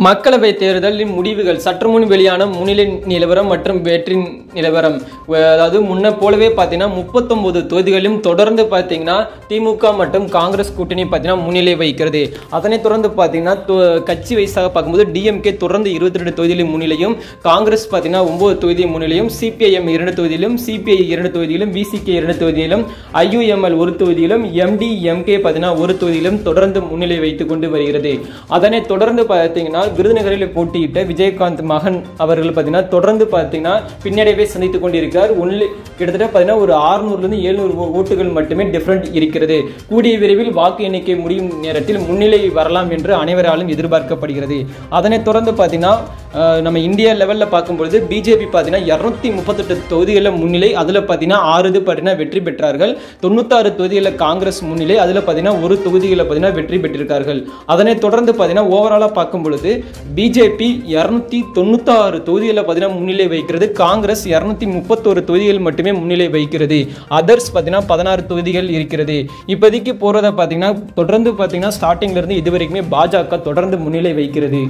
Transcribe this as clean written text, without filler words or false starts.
மக்களவை தேர்தலின் முடிவுகள் சற்று முன் வெளியான முன்னிலை நிலவரம் மற்றும் வெற்றி நிலவரம். அதாவது முன்ன போலவே பார்த்தீங்கன்னா 39 தொகுதிகளிலும் தொடர்ந்து பார்த்தீங்கன்னா திமுக மற்றும் காங்கிரஸ் கூட்டணி பார்த்தீங்கன்னா முன்னிலை வகிக்கிறது. அதனைத் தொடர்ந்து பார்த்தீங்கன்னா கட்சி வைஸாக பார்க்கும்போது டிஎம்கே தொடர்ந்து 22 தொகுதிகளில் முன்னிலையும், காங்கிரஸ் பார்த்தீங்கன்னா 9 தொகுதி முன்னிலையும், சிபிஐஎம் 2 தொகுதியிலும், சிபிஐ 2 தொகுதியிலும், விசிகே 2 தொகுதியிலும், ஐயுஎம்எல் 1 தொகுதியிலும், எம்டிஎம்கே பார்த்தீங்கன்னா 1 தொகுதியிலும் தொடர்ந்து முன்னிலை வைத்துக் கொண்டு வருகிறது. அதனைத் தொடர்ந்து பார்த்தீங்கன்னா விருதுநகரில் போட்டியிட்ட விஜயகாந்த் மகன் அவர்கள் பார்த்தீங்கன்னா தொடர்ந்து பார்த்தீங்கன்னா பின்னடைவை சந்தித்துக் கொண்டிருக்கிறார். கிட்டத்தட்ட பார்த்தீங்கன்னா ஒரு 600 700 ஓட்டுகள் மட்டுமே டிஃபரண்ட் இருக்கிறது. கூடிய விரைவில் வாக்கு எண்ணிக்கை முடியும் நேரத்தில் முன்னிலை வரலாம் என்று அனைவராலும் எதிர்பார்க்கப்படுகிறது. அதனைத் தொடர்ந்து பார்த்தீங்கன்னா நம்ம இந்தியா லெவலில் பார்க்கும்பொழுது பிஜேபி பார்த்தீங்கன்னா 238 தொகுதிகளில் முன்னிலை, அதில் பார்த்தீங்கன்னா 6 பார்த்தீங்கன்னா வெற்றி பெற்றார்கள். 96 தொகுதிகளில் காங்கிரஸ் முன்னிலை, அதில் பார்த்தீங்கன்னா ஒரு தொகுதிகளில் பார்த்தீங்கன்னா வெற்றி பெற்றிருக்கார்கள். அதனைத் தொடர்ந்து பார்த்தீங்கன்னா ஓவராலாக பார்க்கும் பொழுது பிஜேபி 296 தொகுதிகளில் பார்த்தீங்கன்னா முன்னிலை வைக்கிறது. காங்கிரஸ் 231 தொகுதிகள் மட்டுமே முன்னிலை வைக்கிறது. அதர்ஸ் பார்த்தீங்கன்னா 16 தொகுதிகள் இருக்கிறது. இப்போதைக்கு போறத பார்த்தீங்கன்னா தொடர்ந்து பார்த்தீங்கன்னா ஸ்டார்டிங்ல இருந்து இதுவரைக்குமே பாஜக தொடர்ந்து முன்னிலை வைக்கிறது.